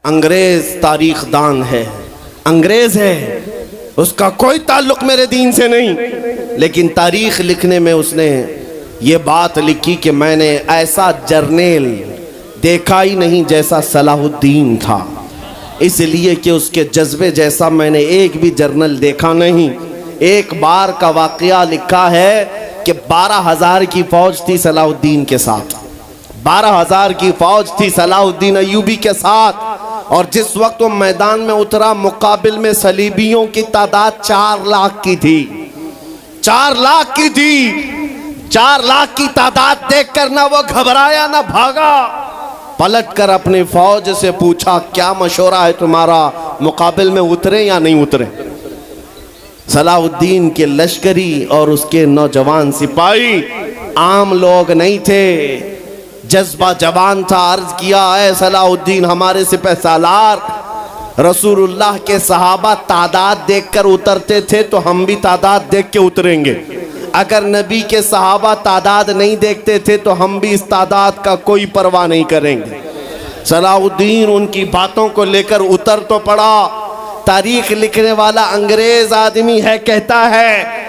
अंग्रेज तारीख दान है, अंग्रेज है, उसका कोई ताल्लुक मेरे दीन से नहीं, लेकिन तारीख लिखने में उसने ये बात लिखी कि मैंने ऐसा जर्नेल देखा ही नहीं जैसा सलाहुद्दीन था, इसलिए कि उसके जज्बे जैसा मैंने एक भी जर्नल देखा नहीं। एक बार का वाकया लिखा है कि 12,000 की फौज थी सलाहुद्दीन के साथ, 12,000 की फौज थी सलाहुद्दीन अय्यूबी के साथ, और जिस वक्त वो मैदान में उतरा मुकाबिल में सलीबियों की तादाद 4 लाख की थी, 4 लाख की थी। 4 लाख की तादाद देखकर ना वो घबराया ना भागा, पलट कर अपनी फौज से पूछा क्या मशवरा है तुम्हारा, मुकाबिल में उतरे या नहीं उतरे। सलाहुद्दीन के लश्करी और उसके नौजवान सिपाही आम लोग नहीं थे, जज्बा जवान था। अर्ज किया है सलाहुद्दीन हमारे सिपह सालार, रसूलुल्लाह के सहाबा तादाद देखकर उतरते थे तो हम भी तादाद देख के उतरेंगे, अगर नबी के सहाबा तादाद नहीं देखते थे तो हम भी इस तादाद का कोई परवाह नहीं करेंगे। सलाहुद्दीन उनकी बातों को लेकर उतर तो पड़ा। तारीख लिखने वाला अंग्रेज आदमी है, कहता है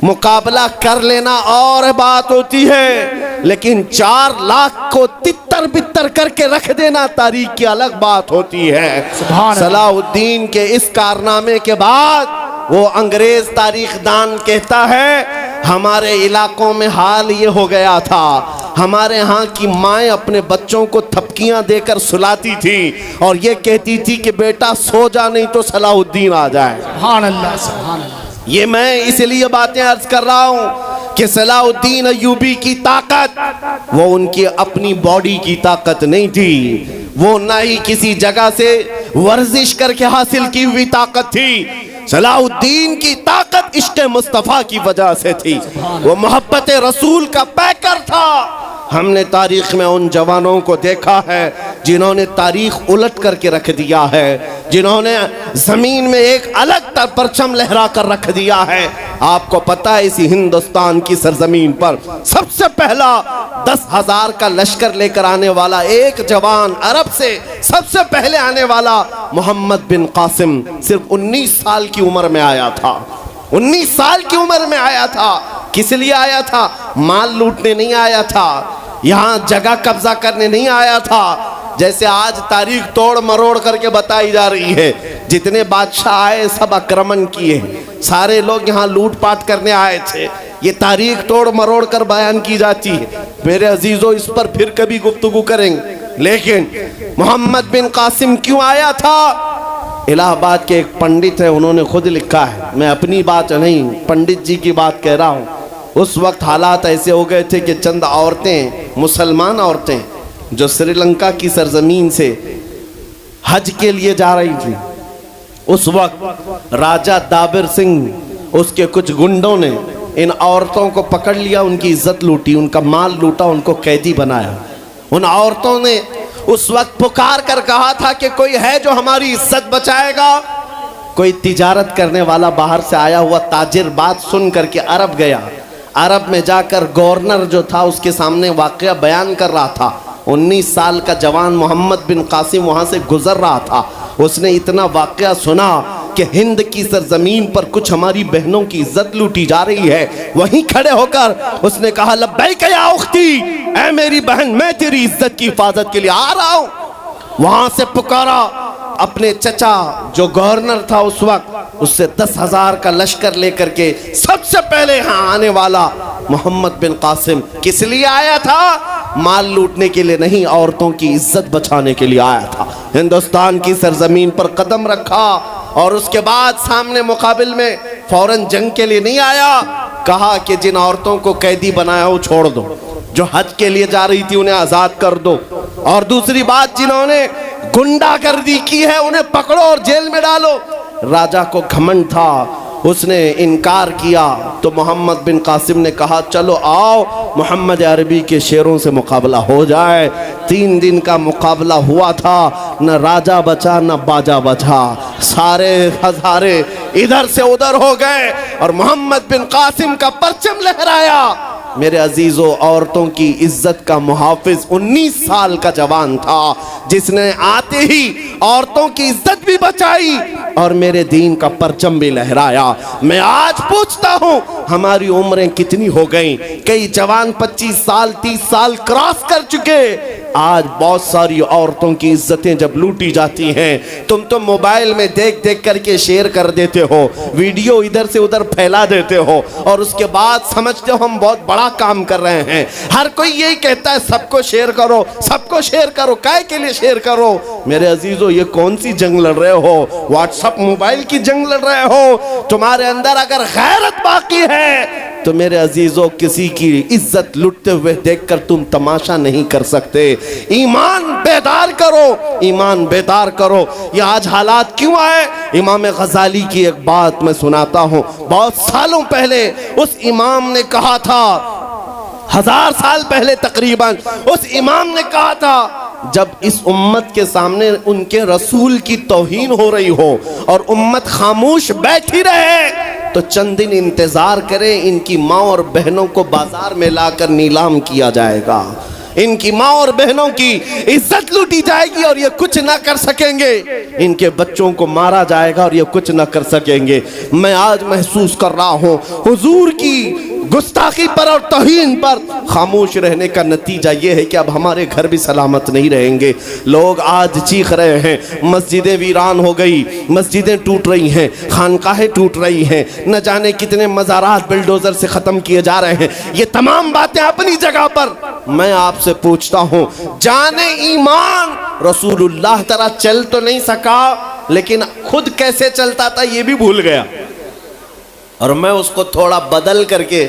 मुकाबला कर लेना और बात होती है, लेकिन 4 लाख को तितर बितर करके रख देना तारीख की अलग बात होती है। सलाहुद्दीन के इस कारनामे के बाद वो अंग्रेज तारीख दान कहता है हमारे इलाकों में हाल ये हो गया था, हमारे यहाँ की माएँ अपने बच्चों को थपकियां देकर सुलाती थी और ये कहती थी कि बेटा सो जा नहीं तो सलाहुद्दीन आ जाए। सुभान अल्लाह, सुभान अल्लाह। ये मैं इसलिए बातें अर्ज कर रहा हूं कि सलाहुद्दीन अय्यूबी की ताकत वो उनकी अपनी बॉडी की ताकत नहीं थी, वो ना ही किसी जगह से वर्जिश करके हासिल की हुई ताकत थी। सलाहुद्दीन की ताकत इश्क़ मुस्तफ़ा की वजह से थी, वो मोहब्बत रसूल का पैकर था। हमने तारीख में उन जवानों को देखा है जिन्होंने तारीख उलट करके रख दिया है, जिन्होंने जमीन में एक अलग परचम लहरा कर रख दिया है। आपको पता है इसी हिंदुस्तान की सरजमीन पर सबसे पहला 10,000 का लश्कर लेकर आने वाला एक जवान, अरब से सबसे पहले आने वाला मोहम्मद बिन कासिम सिर्फ 19 साल की उम्र में आया था। 19 साल की उम्र में आया था। किस लिए आया था? माल लूटने नहीं आया था, यहाँ जगह कब्जा करने नहीं आया था। जैसे आज तारीख तोड़ मरोड़ करके बताई जा रही है, जितने बादशाह आए सब आक्रमण किए, सारे लोग यहाँ लूटपाट करने आए थे, ये तारीख तोड़ मरोड़ कर बयान की जाती है। मेरे अजीजों इस पर फिर कभी गुफ्तगू करेंगे, लेकिन मोहम्मद बिन कासिम क्यों आया था? इलाहाबाद के एक पंडित है, उन्होंने खुद लिखा है, मैं अपनी बात नहीं पंडित जी की बात कह रहा हूँ। उस वक्त हालात ऐसे हो गए थे कि चंद औरतें, मुसलमान औरतें जो श्रीलंका की सरजमीन से हज के लिए जा रही थी, उस वक्त राजा दाबिर सिंह उसके कुछ गुंडों ने इन औरतों को पकड़ लिया, उनकी इज्जत लूटी, उनका माल लूटा, उनको कैदी बनाया। उन औरतों ने उस वक्त पुकार कर कहा था कि कोई है जो हमारी इज्जत बचाएगा। कोई तिजारत करने वाला बाहर से आया हुआ ताजिर बात सुन करके अरब गया। अरब में जाकर गवर्नर जो था उसके सामने वाकया बयान कर रहा था। 19 साल का जवान मोहम्मद बिन कासिम वहाँ से गुजर रहा था। उसने इतना वाकया सुना कि हिंद की सरजमीन पर कुछ हमारी बहनों की इज्जत लूटी जा रही है। वहीं खड़े होकर उसने कहा लब्बैक या उख्ती, ऐ मेरी बहन मैं तेरी इज्जत की हिफाजत के लिए आ रहा हूँ। वहाँ से पुकारा अपने चचा जो गवर्नर था उस वक्त, उससे 10,000 का लश्कर लेकर के सबसे पहले यहाँ आने वाला मोहम्मद बिन कासिम किस लिए आया था? माल लूटने के लिए नहीं, औरतों की इज्जत बचाने के लिए आया था। हिंदुस्तान की सरजमीन पर कदम रखा और उसके बाद सामने मुकाबिल में फौरन जंग के लिए नहीं आया। कहा कि जिन औरतों को कैदी बनाया वो छोड़ दो, जो हज के लिए जा रही थी उन्हें आजाद कर दो, और दूसरी बात जिन्होंने गुंडागर्दी की है उन्हें पकड़ो और जेल में डालो। राजा को घमंड था, उसने इनकार किया तो मोहम्मद बिन कासिम ने कहा चलो आओ मोहम्मद अरबी के शेरों से मुकाबला हो जाए। 3 दिन का मुकाबला हुआ था, न राजा बचा न बाजा बचा, सारे हजारे इधर से उधर हो गए और मोहम्मद बिन कासिम का परचम लहराया। मेरे अजीजों, औरतों की इज्जत का मुहाफिज 19 साल का जवान था, जिसने आते ही औरतों की इज्जत भी बचाई और मेरे दीन का परचम भी लहराया। मैं आज पूछता हूँ हमारी उम्रें कितनी हो गई? कई जवान 25 साल 30 साल क्रॉस कर चुके। आज बहुत सारी औरतों की इज्जतें जब लूटी जाती हैं, तुम तो मोबाइल में देख देख करके शेयर कर देते हो, वीडियो इधर से उधर फैला देते हो और उसके बाद समझते हो हम बहुत बड़ा काम कर रहे हैं। हर कोई यही कहता है सबको शेयर करो, सबको शेयर करो। काय के लिए शेयर करो? मेरे अजीजों, ये कौन सी जंग लड़ रहे हो? व्हाट्सएप मोबाइल की जंग लड़ रहे हो? तुम्हारे अंदर अगर गैरत बाकी है तो मेरे अजीजों, किसी की इज्जत लुटते हुए देखकर तुम तमाशा नहीं कर सकते। ईमान बेदार करो, ईमान बेदार करो। ये आज हालात क्यों आए? इमाम गजाली की एक बात मैं सुनाता हूँ। बहुत सालों पहले उस इमाम ने कहा था, 1000 साल पहले तकरीबन, उस इमाम ने कहा था जब इस उम्मत के सामने उनके रसूल की तौहीन हो रही हो और उम्मत खामोश बैठी रहे तो चंद दिन इंतजार करें, इनकी माँ और बहनों को बाजार में लाकर नीलाम किया जाएगा, इनकी माँ और बहनों की इज्जत लूटी जाएगी और ये कुछ ना कर सकेंगे, इनके बच्चों को मारा जाएगा और ये कुछ ना कर सकेंगे। मैं आज महसूस कर रहा हूँ हुजूर की गुस्ताखी पर और तौहीन पर खामोश रहने का नतीजा ये है कि अब हमारे घर भी सलामत नहीं रहेंगे। लोग आज चीख रहे हैं, मस्जिदें वीरान हो गई, मस्जिदें टूट रही हैं, खानकाहें टूट रही हैं, न जाने कितने मज़ारात बिल्डोजर से ख़त्म किए जा रहे हैं। ये तमाम बातें अपनी जगह पर। मैं आपसे पूछता हूँ, जाने ईमान रसूलुल्लाह तरह चल तो नहीं सका, लेकिन खुद कैसे चलता था ये भी भूल गया और मैं उसको थोड़ा बदल करके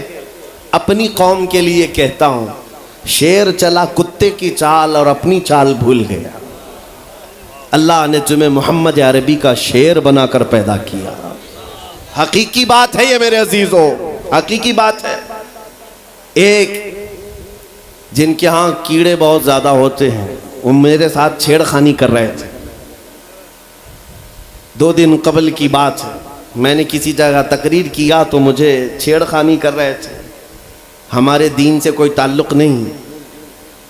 अपनी कौम के लिए कहता हूँ, शेर चला कुत्ते की चाल और अपनी चाल भूल गया। अल्लाह ने तुम्हें मोहम्मद अरबी का शेर बनाकर पैदा किया। हकीकी बात है ये मेरे अजीजों, हकीकी बात है। एक जिनके यहाँ कीड़े बहुत ज़्यादा होते हैं वो मेरे साथ छेड़खानी कर रहे थे। 2 दिन कबल की बात है, मैंने किसी जगह तकरीर किया तो मुझे छेड़खानी कर रहे थे। हमारे दीन से कोई ताल्लुक़ नहीं।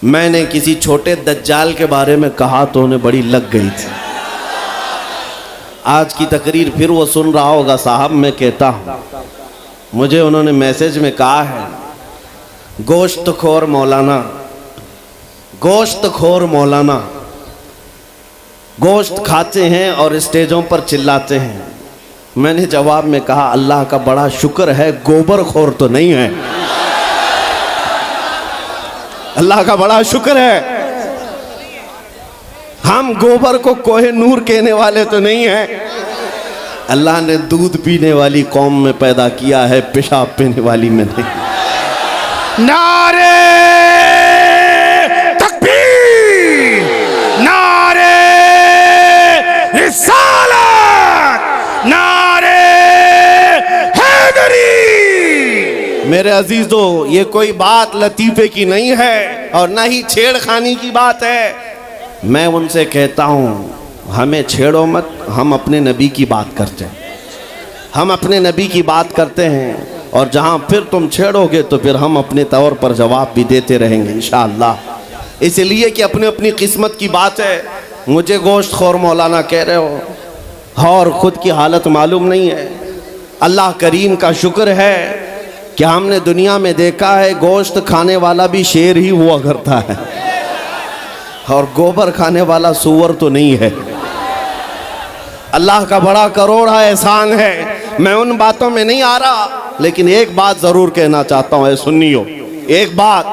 मैंने किसी छोटे दज्जाल के बारे में कहा तो उन्हें बड़ी लग गई थी। आज की तकरीर फिर वो सुन रहा होगा। साहब मैं कहता हूँ, मुझे उन्होंने मैसेज में कहा है, गोश्त खोर मौलाना, गोश्त खोर मौलाना, गोश्त खाते हैं और स्टेजों पर चिल्लाते हैं। मैंने जवाब में कहा, अल्लाह का बड़ा शुक्र है गोबर खोर तो नहीं है। अल्लाह का बड़ा शुक्र है हम गोबर को कोहे नूर कहने वाले तो नहीं है। अल्लाह ने दूध पीने वाली कौम में पैदा किया है, पेशाब पीने वाली में नहीं। नारे तकबीर, नारे रिसालत, नारे हैदरी। मेरे अजीजों, ये कोई बात लतीफे की नहीं है और ना ही छेड़खानी की बात है। मैं उनसे कहता हूँ, हमें छेड़ो मत, हम अपने नबी की बात करते हैं, हम अपने नबी की बात करते हैं और जहाँ फिर तुम छेड़ोगे तो फिर हम अपने तौर पर जवाब भी देते रहेंगे इंशाअल्लाह। इसलिए कि अपनी अपनी किस्मत की बात है। मुझे गोश्त खोर मौलाना कह रहे हो और ख़ुद की हालत मालूम नहीं है। अल्लाह करीम का शुक्र है कि हमने दुनिया में देखा है गोश्त खाने वाला भी शेर ही हुआ करता है और गोबर खाने वाला सूअर तो नहीं है। अल्लाह का बड़ा करोड़ा एहसान है। मैं उन बातों में नहीं आ रहा, लेकिन एक बात ज़रूर कहना चाहता हूँ, सुनियो एक बात,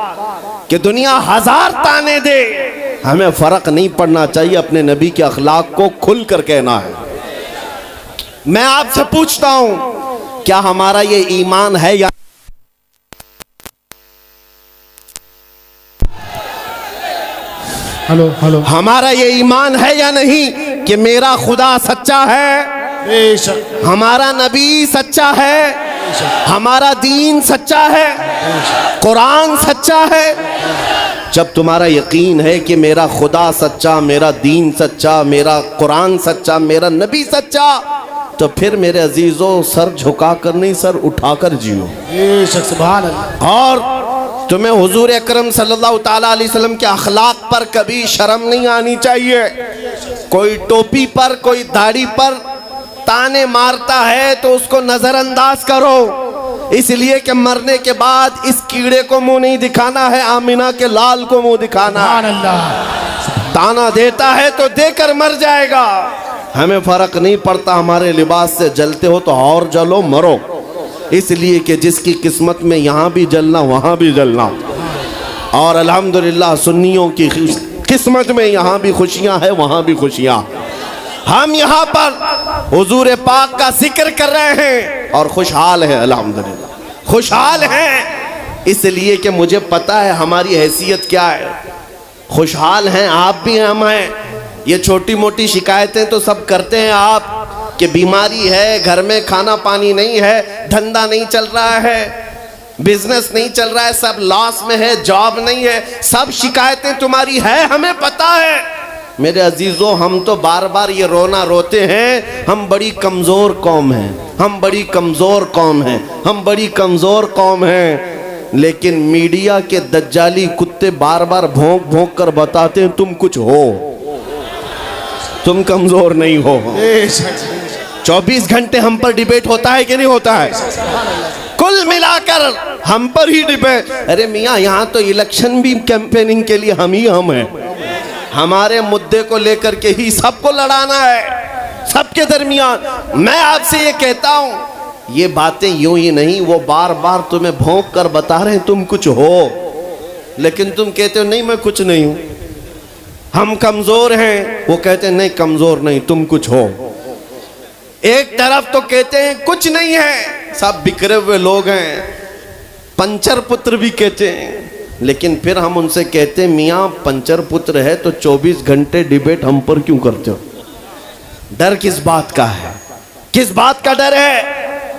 कि दुनिया 1000 ताने दे, हमें फ़र्क नहीं पड़ना चाहिए, अपने नबी के अखलाक को खुल कर कहना है। मैं आपसे पूछता हूँ, क्या हमारा ये ईमान है या हेलो हेलो, हमारा ये ईमान है या नहीं कि मेरा खुदा सच्चा है, बेशक हमारा नबी सच्चा है, हमारा दीन सच्चा है, कुरान सच्चा है। जब तुम्हारा यकीन है कि मेरा खुदा सच्चा, मेरा दीन सच्चा, मेरा कुरान सच्चा, मेरा नबी सच्चा, तो फिर मेरे अजीजों सर झुकाकर नहीं, सर उठाकर जियो। बेशक सुभान अल्लाह। और तुम्हें हुजूर अकरम सल्लल्लाहु ताला अलैहि वसल्लम के अखलाक पर कभी शर्म नहीं आनी चाहिए। कोई टोपी पर, कोई दाढ़ी पर ताने मारता है तो उसको नजरअंदाज करो, इसलिए कि मरने के बाद इस कीड़े को मुंह नहीं दिखाना है, आमिना के लाल को मुंह दिखाना है। ताना देता है तो देकर मर जाएगा। हमें फर्क नहीं पड़ता, हमारे लिबास से जलते हो तो और जलो, मरो, इसलिए कि जिसकी किस्मत में यहाँ भी जलना वहाँ भी जलना। और अल्हम्दुलिल्लाह सुन्नियों की किस्मत में यहाँ भी खुशियाँ हैं, वहाँ भी खुशियाँ। हम यहाँ पर हुजूर पाक का जिक्र कर रहे हैं और खुशहाल हैं, अल्हम्दुलिल्लाह खुशहाल हैं, इसलिए कि मुझे पता है हमारी हैसियत क्या है। खुशहाल हैं आप भी, हम हैं। ये छोटी मोटी शिकायतें तो सब करते हैं आप, कि बीमारी है, घर में खाना पानी नहीं है, धंधा नहीं चल रहा है, बिजनेस नहीं चल रहा है, सब लॉस में है, जॉब नहीं है, सब शिकायतें तुम्हारी है, हमें पता है। मेरे अजीजों, हम तो बार बार ये रोना रोते हैं, हम बड़ी कमज़ोर कौम हैं, हम बड़ी कमज़ोर कौम हैं, हम बड़ी कमज़ोर कौम हैं। लेकिन मीडिया के दज्जाली कुत्ते बार बार भौंक भौंक कर बताते हैं तुम कुछ हो, तुम कमज़ोर नहीं हो। 24 घंटे हम पर डिबेट होता है कि नहीं होता है? कुल मिलाकर हम पर ही डिबेट। अरे मियाँ, यहाँ तो इलेक्शन भी कैंपेनिंग के लिए हम हैं। हमारे मुद्दे को लेकर के ही सबको लड़ाना है, सबके दरमियान। मैं आपसे ये कहता हूँ, ये बातें यूं ही नहीं, वो बार बार तुम्हें भौंक कर बता रहे हैं तुम कुछ हो, लेकिन तुम कहते हो नहीं मैं कुछ नहीं हूँ, हम कमज़ोर हैं। वो कहते हैं नहीं कमज़ोर नहीं, तुम कुछ हो। एक तरफ तो कहते हैं कुछ नहीं है, सब बिखरे हुए लोग हैं, पंचर पुत्र भी कहते हैं, लेकिन फिर हम उनसे कहते हैं मियाँ पंचर पुत्र है तो 24 घंटे डिबेट हम पर क्यों करते हो? डर किस बात का है? किस बात का डर है?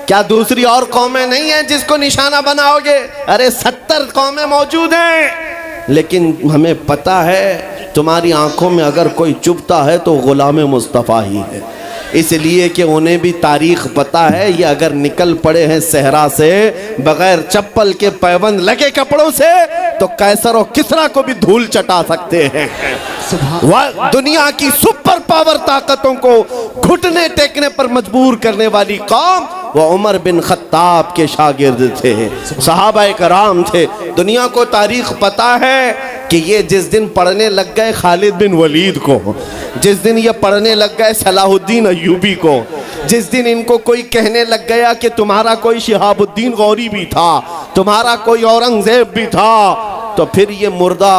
क्या दूसरी और कौमें नहीं हैं जिसको निशाना बनाओगे? अरे 70 कौमें मौजूद हैं, लेकिन हमें पता है तुम्हारी आंखों में अगर कोई चुभता है तो गुलाम मुस्तफ़ा ही है, इसलिए कि उन्हें भी तारीख पता है। ये अगर निकल पड़े हैं सहरा से बगैर चप्पल के, पैबंद लगे कपड़ों से, तो कैसर और किसरा को भी धूल चटा सकते हैं। वह दुनिया की सुपर पावर ताकतों को घुटने टेकने पर मजबूर करने वाली कौम वो उमर बिन खत्ताब के शागिर्द थे, सहाबाए कराम थे। दुनिया को तारीख पता है कि ये जिस दिन पढ़ने लग गए खालिद बिन वलीद को, जिस दिन ये पढ़ने लग गए सलाहुद्दीन अय्यूबी को, जिस दिन इनको कोई कहने लग गया कि तुम्हारा कोई शिहाबुद्दीन गौरी भी था, तुम्हारा कोई औरंगजेब भी था, तो फिर ये मुर्दा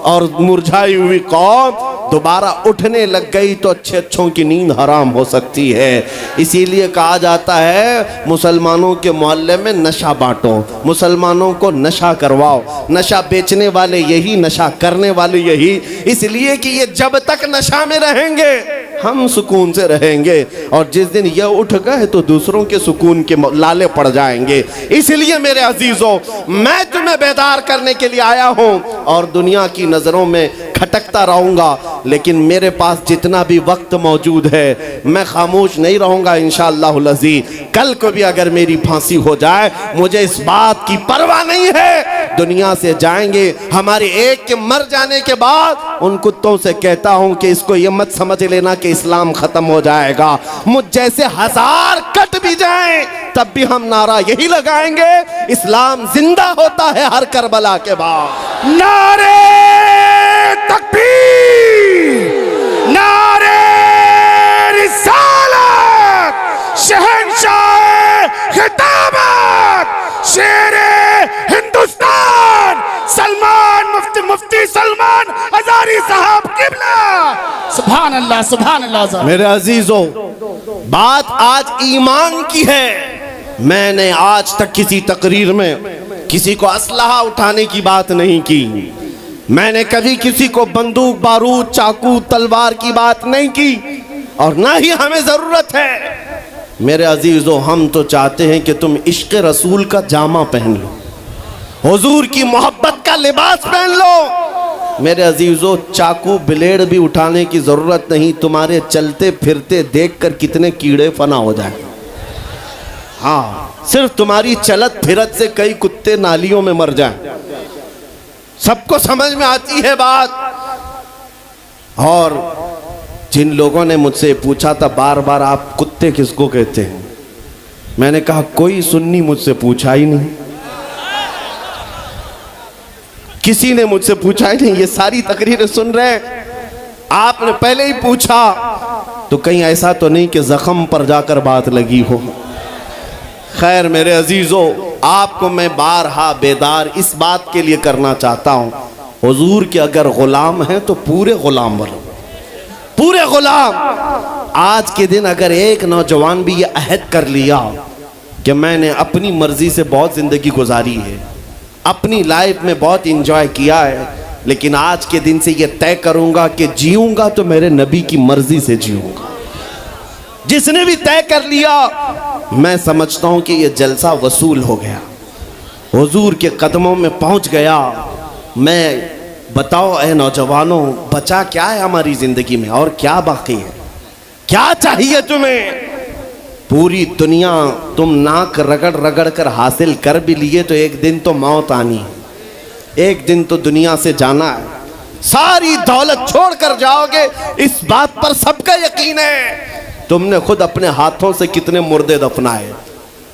और मुरझाई हुई कौम दोबारा उठने लग गई तो अच्छे अच्छों की नींद हराम हो सकती है। इसीलिए कहा जाता है मुसलमानों के मोहल्ले में नशा बांटो, मुसलमानों को नशा करवाओ, नशा बेचने वाले यही, नशा करने वाले यही, इसलिए कि ये जब तक नशा में रहेंगे हम सुकून से रहेंगे, और जिस दिन ये उठ गए तो दूसरों के सुकून के लाले पड़ जाएंगे। इसलिए मेरे अजीजों, मैं तुम्हें बेदार करने के लिए आया हूं और दुनिया की नजरों में खटकता रहूंगा, लेकिन मेरे पास जितना भी वक्त मौजूद है मैं खामोश नहीं रहूंगा इंशाअल्लाहुल अज़ीज़। कल को भी अगर मेरी फांसी हो जाए मुझे इस बात की परवाह नहीं है, दुनिया से जाएंगे। हमारे एक के मर जाने के बाद उन कुत्तों से कहता हूं कि इसको ये मत समझ लेना कि इस्लाम खत्म हो जाएगा, मुझ जैसे 1000 कट भी जाएं तब भी हम नारा यही लगाएंगे, इस्लाम जिंदा होता है हर करबला के बाद। नारे तकबीर, नारे रिसालत, शहंशाह खिताबत, शेरे हिंदुस्तान सलमान मुफ्ती सलमान हजारी साहब किबला। सुभान अल्लाह, सुभान अल्लाह। मेरे अजीजों, बात आज ईमान की है। मैंने आज तक किसी तकरीर में किसी को असलहा उठाने की बात नहीं की, मैंने कभी किसी को बंदूक बारूद चाकू तलवार की बात नहीं की, और ना ही हमें जरूरत है। मेरे अजीजों, हम तो चाहते हैं कि तुम इश्क रसूल का जामा पहन लो, हुजूर की मोहब्बत का लिबास पहन लो। मेरे अजीजों, चाकू ब्लेड भी उठाने की जरूरत नहीं, तुम्हारे चलते फिरते देखकर कितने कीड़े फना हो जाए। हाँ, सिर्फ तुम्हारी चलत फिरत से कई कुत्ते नालियों में मर जाएं। सबको समझ में आती है बात। और जिन लोगों ने मुझसे पूछा था बार बार आप कुत्ते किसको कहते हैं, मैंने कहा कोई सुन्नी मुझसे पूछा ही नहीं, किसी ने मुझसे पूछा ही नहीं। ये सारी तकरीरें सुन रहे हैं, आपने पहले ही पूछा तो कहीं ऐसा तो नहीं कि जख्म पर जाकर बात लगी हो। खैर मेरे अजीजों, आपको मैं बारहा बेदार इस बात के लिए करना चाहता हूं, हुजूर के अगर गुलाम हैं तो पूरे गुलाम बनो, पूरे गुलाम। आज के दिन अगर एक नौजवान भी ये अहद कर लिया कि मैंने अपनी मर्जी से बहुत जिंदगी गुजारी है, अपनी लाइफ में बहुत इंजॉय किया है, लेकिन आज के दिन से ये तय करूंगा कि जीऊंगा तो मेरे नबी की मर्जी से जीऊंगा, जिसने भी तय कर लिया, मैं समझता हूं कि ये जलसा वसूल हो गया, हुजूर के कदमों में पहुंच गया। मैं बताओ ऐ नौजवानों, बचा क्या है हमारी जिंदगी में और क्या बाकी है? क्या चाहिए तुम्हें? पूरी दुनिया तुम नाक रगड़ रगड़ कर हासिल कर भी लिए तो एक दिन तो मौत आनी है, एक दिन तो दुनिया से जाना है। सारी दौलत छोड़ कर जाओगे, इस बात पर सबका यकीन है। तुमने खुद अपने हाथों से कितने मुर्दे दफनाए,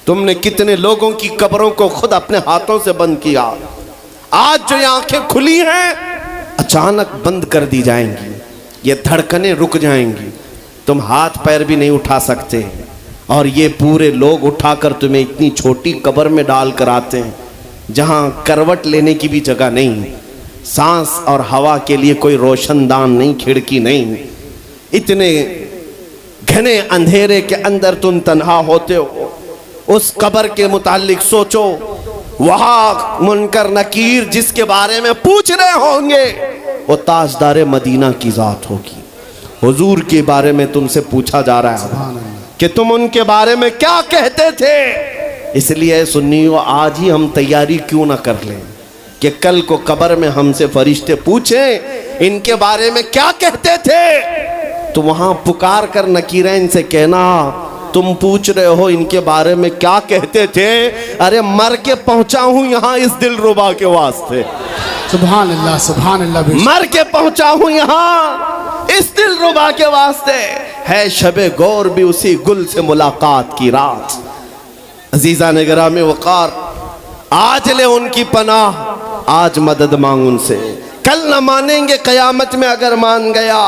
तुमने कितने लोगों की कब्रों को खुद अपने हाथों से बंद किया। आज जो ये आंखें खुली हैं अचानक बंद कर दी जाएंगी, ये धड़कनें रुक जाएंगी, तुम हाथ पैर भी नहीं उठा सकते, और ये पूरे लोग उठाकर तुम्हें इतनी छोटी कब्र में डाल कर आते हैं जहां करवट लेने की भी जगह नहीं, सांस और हवा के लिए कोई रोशनदान नहीं, खिड़की नहीं। इतने घने अंधेरे के अंदर तुम तन्हा होते हो। उस कब्र के मुतालिक सोचो, वहां मुनकर नकीर जिसके बारे में पूछ रहे होंगे वो ताजदार मदीना की जात होगी। हुजूर के बारे में तुमसे पूछा जा रहा है कि तुम उनके बारे में क्या कहते थे। इसलिए सुन्नियों, आज ही हम तैयारी क्यों ना कर लें कि कल को कब्र में हमसे फरिश्ते पूछें इनके बारे में क्या कहते थे, तो वहां पुकार कर नकीरैन से कहना तुम पूछ रहे हो इनके बारे में क्या कहते थे, अरे मर के पहुंचा हूं यहां इस दिलरुबा के वास्ते। सुभान अल्लाह, सुभान अल्लाह। मर के पहुंचा हूं यहां इस दिलरुबा के वास्ते, है शबे गौर भी उसी गुल से मुलाकात की रात। अजीजा ने गिरामी वकार, आज ले उनकी पनाह, आज मदद मांग उनसे, कल न मानेंगे कयामत में अगर मान गया।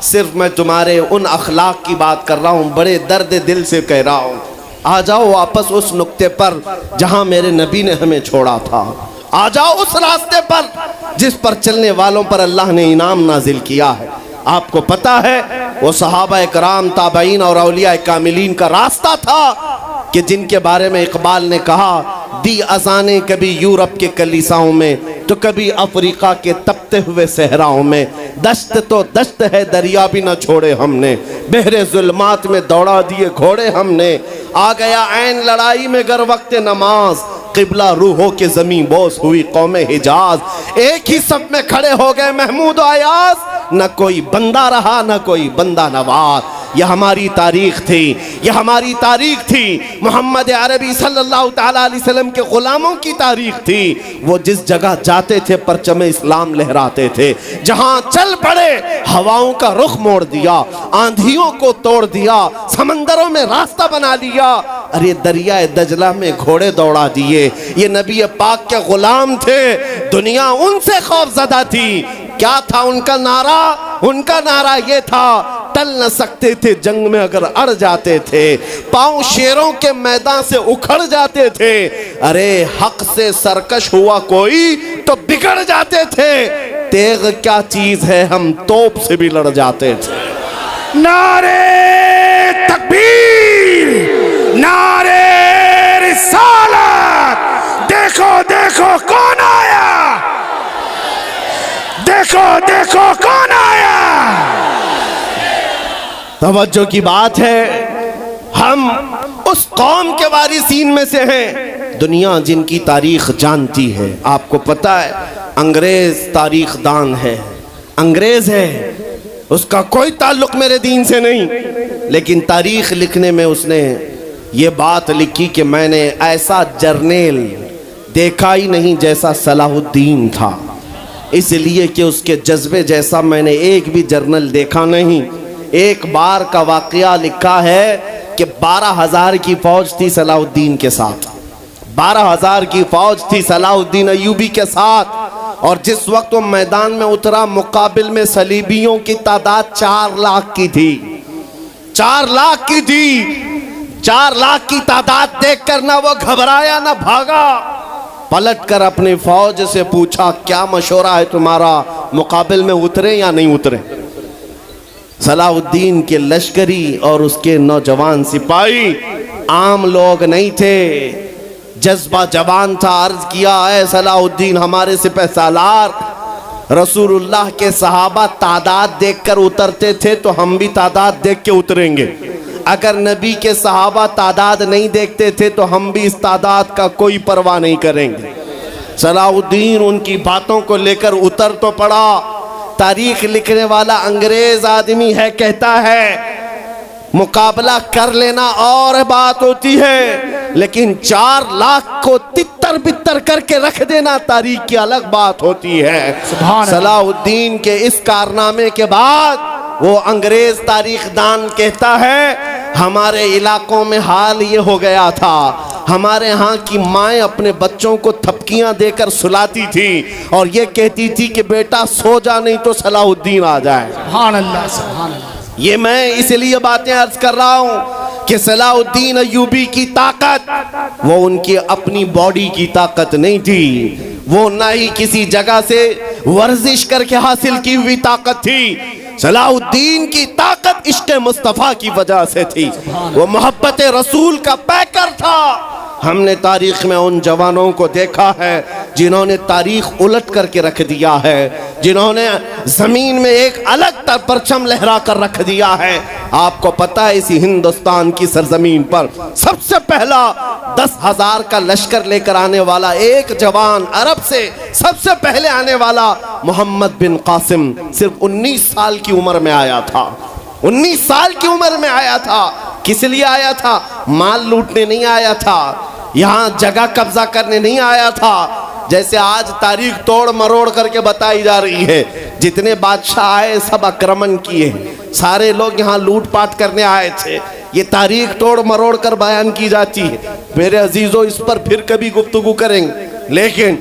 सिर्फ मैं तुम्हारे उन अखलाक की बात कर रहा हूँ, बड़े दर्द दिल से कह रहा हूँ। आ जाओ वापस उस नुक्ते पर जहाँ मेरे नबी ने हमें छोड़ा था, आ जाओ उस रास्ते पर जिस पर चलने वालों पर अल्लाह ने इनाम नाजिल किया है। आपको पता है वो सहाबा कराम, ताबईन और औलिया कामिलीन का रास्ता था कि जिनके बारे में इकबाल ने कहा, दी अजाने कभी यूरोप के कलीसाओं में तो कभी अफ्रीका के तपते हुए सहराओं में, दश्त तो दश्त है दरिया भी न छोड़े हमने, बहरे जुल्मात में दौड़ा दिए घोड़े हमने, आ गया ऐन लड़ाई में गर वक्त नमाज, किबला रूहों के जमीन बोस हुई कौमे हिजाज। एक ही सब में खड़े हो गए महमूद अयाज, न कोई बंदा रहा न कोई बंदा नवाज। यह हमारी तारीख थी, यह हमारी तारीख थी। मोहम्मद अरबी सल्लल्लाहु तआला अलैहि वसल्लम के गुलामों की तारीख थी। वो जिस जगह जाते थे परचमे इस्लाम लहराते थे, जहां चल पड़े हवाओं का रुख मोड़ दिया, आंधियों को तोड़ दिया, समंदरों में रास्ता बना लिया, अरे दरिया दजला में घोड़े दौड़ा दिए। ये नबी पाक के गुलाम थे, दुनिया उनसे खौफजदा थी। क्या था उनका नारा? उनका नारा ये था, टल न सकते थे जंग में अगर अड़ जाते थे, पांव शेरों के मैदान से उखड़ जाते थे, अरे हक से सरकश हुआ कोई तो बिगड़ जाते थे, तेग क्या चीज है हम तोप से भी लड़ जाते थे। नारे तकबीर, नारे रिसालत, देखो देखो कौन आया, देखो देखो कौन आया। तवज्जो की बात है, हम उस कौम के वारिसीन में से हैं, दुनिया जिनकी तारीख जानती है। आपको पता है अंग्रेज तारीख दान है, अंग्रेज है, उसका कोई ताल्लुक मेरे दीन से नहीं, लेकिन तारीख लिखने में उसने ये बात लिखी कि मैंने ऐसा जर्नेल देखा ही नहीं जैसा सलाहुद्दीन था, इसलिए कि उसके जज्बे जैसा मैंने एक भी जर्नल देखा नहीं। एक बार का वाकया लिखा है कि 12,000 की फौज थी सलाउद्दीन के साथ, 12,000 की फौज थी सलाउद्दीन अय्यूबी के साथ। और जिस वक्त वो मैदान में उतरा, मुकाबिल में सलीबियों की तादाद 4 लाख की थी, 4 लाख की थी। 4 लाख की तादाद देखकर ना वो घबराया ना भागा, पलटकर अपनी फौज से पूछा, क्या मशवरा है तुम्हारा, मुकाबिल में उतरे या नहीं उतरे? सलाउद्दीन के लश्करी और उसके नौजवान सिपाही आम लोग नहीं थे, जज्बा जवान था। अर्ज किया, है सलाउद्दीन हमारे सिपह सालार, रसूलुल्लाह के सहाबा तादाद देखकर उतरते थे तो हम भी तादाद देख के उतरेंगे। अगर नबी के सहाबा तादाद नहीं देखते थे तो हम भी इस तादाद का कोई परवाह नहीं करेंगे। सलाउद्दीन उनकी बातों को लेकर उतर तो पड़ा। तारीख लिखने वाला अंग्रेज आदमी है, कहता है मुकाबला कर लेना और बात होती है, लेकिन 4 लाख को तितर बितर करके रख देना तारीख की अलग बात होती है। सलाउद्दीन के इस कारनामे के बाद वो अंग्रेज तारीखदान कहता है, हमारे इलाकों में हाल ये हो गया था, हमारे यहाँ की माएँ अपने बच्चों को थपकियां देकर सुलाती थी और ये कहती थी कि बेटा सो जा नहीं तो सलाउद्दीन आ जाए। सुभान अल्लाह, सुभान अल्लाह। ये मैं इसलिए बातें अर्ज कर रहा हूं कि सलाउद्दीन अय्यूबी की ताकत वो उनकी अपनी बॉडी की ताकत नहीं थी, वो ना ही किसी जगह से वर्जिश करके हासिल की हुई ताकत थी। सलाउद्दीन की ताकत इश्क़ मुस्तफ़ा की वजह से थी, वो मोहब्बत रसूल का पैकर था। हमने तारीख में उन जवानों को देखा है जिन्होंने तारीख उलट करके रख दिया है, जिन्होंने जमीन में एक अलग परचम लहरा कर रख दिया है। आपको पता है इसी हिंदुस्तान की सरजमीन पर सबसे पहला 10,000 का लश्कर लेकर आने वाला एक जवान, अरब से सबसे पहले आने वाला मोहम्मद बिन कासिम सिर्फ 19 साल की उम्र में आया था। 19 साल की उम्र में आया था। किस लिए आया था? माल लूटने नहीं आया था, यहाँ जगह कब्जा करने नहीं आया था। जैसे आज तारीख तोड़ मरोड़ करके बताई जा रही है, जितने बादशाह आए सब आक्रमण किए, सारे लोग यहाँ लूटपाट करने आए थे। ये तारीख तोड़ मरोड़ कर बयान की जाती है। मेरे अजीजों, इस पर फिर कभी गुफ्तगू करेंगे। लेकिन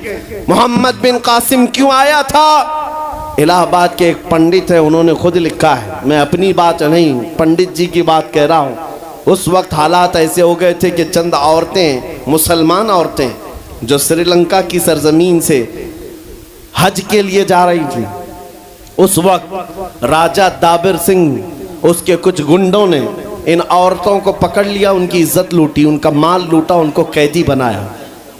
मोहम्मद बिन कासिम क्यों आया था? इलाहाबाद के एक पंडित है, उन्होंने खुद लिखा है, मैं अपनी बात नहीं पंडित जी की बात कह रहा हूँ। उस वक्त हालात ऐसे हो गए थे कि चंद औरतें, मुसलमान औरतें जो श्रीलंका की सरजमीन से हज के लिए जा रही थी, उस वक्त राजा दाबिर सिंह उसके कुछ गुंडों ने इन औरतों को पकड़ लिया, उनकी इज्जत लूटी, उनका माल लूटा, उनको कैदी बनाया।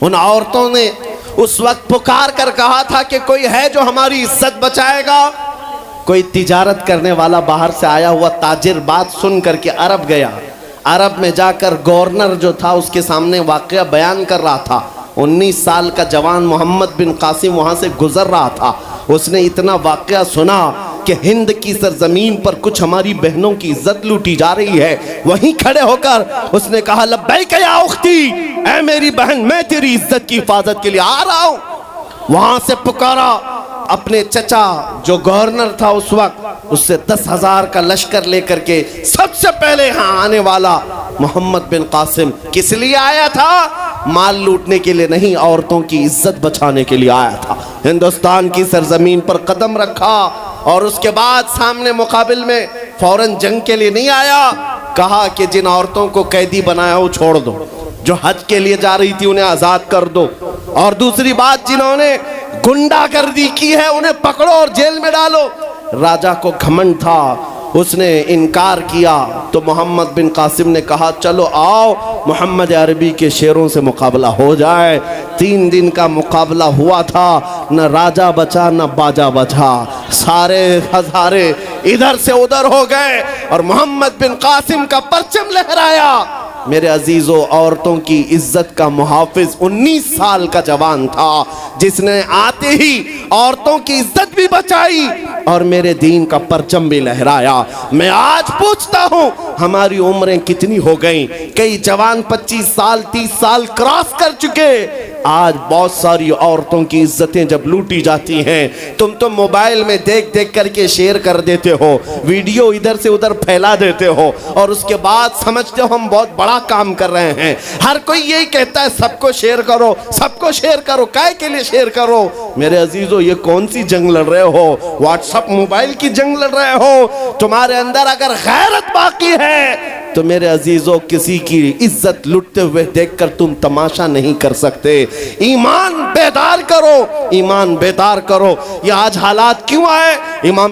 उन औरतों ने उस वक्त पुकार कर कहा था कि कोई है जो हमारी इज्जत बचाएगा। कोई तिजारत करने वाला बाहर से आया हुआ ताजिर बात सुन करके अरब गया। अरब में जाकर गवर्नर जो था उसके सामने वाकया बयान कर रहा था। 19 साल का जवान मोहम्मद बिन कासिम वहाँ से गुजर रहा था। उसने इतना वाकया सुना कि हिंद की सरजमीन पर कुछ हमारी बहनों की इज्जत लूटी जा रही है। वहीं खड़े होकर उसने कहा, लब्बैक या उख्ती, ऐ मेरी बहन, मैं तेरी इज्जत की हिफाजत के लिए आ रहा हूँ। वहाँ से पुकारा अपने चचा जो गवर्नर था उस वक्त, उससे 10,000 का लश्कर लेकर के सबसे पहले यहाँ आने वाला मोहम्मद बिन कासिम किस लिए आया था? माल लूटने के लिए नहीं, औरतों की इज्जत बचाने के लिए आया था। हिंदुस्तान की सरजमीन पर कदम रखा और उसके बाद सामने मुकाबिल में फौरन जंग के लिए नहीं आया। कहा कि जिन औरतों को कैदी बनाया वो छोड़ दो, जो हज के लिए जा रही थी उन्हें आज़ाद कर दो, और दूसरी बात, जिन्होंने गुंडागर्दी की है उन्हें पकड़ो और जेल में डालो। राजा को घमंड था, उसने इनकार किया तो मोहम्मद बिन कासिम ने कहा, चलो आओ मोहम्मद अरबी के शेरों से मुकाबला हो जाए। 3 दिन का मुकाबला हुआ था, न राजा बचा न बाजा बचा, सारे हजारे इधर से उधर हो गए और मोहम्मद बिन कासिम का परचम लहराया। मेरे अजीजों, औरतों की इज्जत का मुहाफिज 19 साल का जवान था, जिसने आते ही औरतों की इज्जत भी बचाई और मेरे दीन का परचम भी लहराया। मैं आज पूछता हूं, हमारी उम्रें कितनी हो गई? कई जवान 25 साल 30 साल क्रॉस कर चुके। आज बहुत सारी औरतों की इज्जतें जब लूटी जाती हैं, तुम तो मोबाइल में देख देख करके शेयर कर देते हो, वीडियो इधर से उधर फैला देते हो और उसके बाद समझते हो हम बहुत बड़ा काम कर रहे हैं। हर कोई यही कहता है सबको शेयर करो, सबको शेयर करो। काय के लिए शेयर करो? मेरे अजीजों, ये कौन सी जंग लड़ रहे हो? व्हाट्सएप मोबाइल की जंग लड़ रहे हो? तुम्हारे अंदर अगर गैरत बाकी है तो मेरे अजीजों, किसी की इज्जत लुटते हुए देखकर तुम तमाशा नहीं कर सकते। ईमान बेदार करो, ईमान बेदार करो। ये आज हालात क्यों आए? इमाम